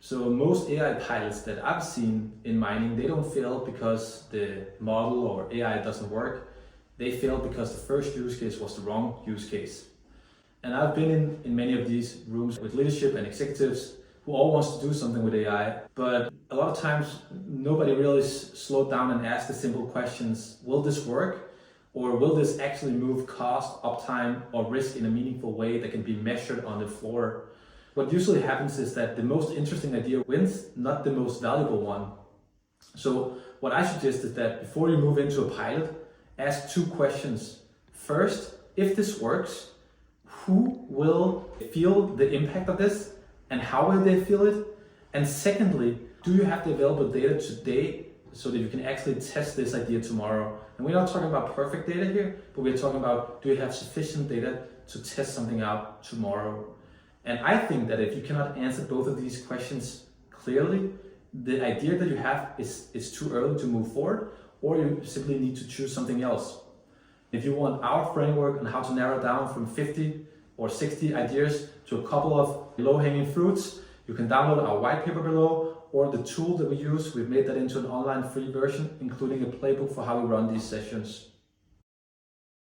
So most AI pilots that I've seen in mining, they don't fail because the model or AI doesn't work. They fail because the first use case was the wrong use case. And I've been in many of these rooms with leadership and executives who all wants to do something with AI, but a lot of times nobody really slowed down and asked the simple questions: will this work? Or will this actually move cost, uptime, or risk in a meaningful way that can be measured on the floor? What usually happens is that the most interesting idea wins, not the most valuable one. So what I suggest is that before you move into a pilot, ask two questions. First, if this works, who will feel the impact of this and how will they feel it? And secondly, do you have the available data today so that you can actually test this idea tomorrow? And we're not talking about perfect data here, but we're talking about, do you have sufficient data to test something out tomorrow? And I think that if you cannot answer both of these questions clearly, the idea that you have is too early to move forward, or you simply need to choose something else. If you want our framework on how to narrow down from 50 or 60 ideas to a couple of low-hanging fruits, you can download our white paper below, or the tool that we use. We've made that into an online free version, including a playbook for how we run these sessions.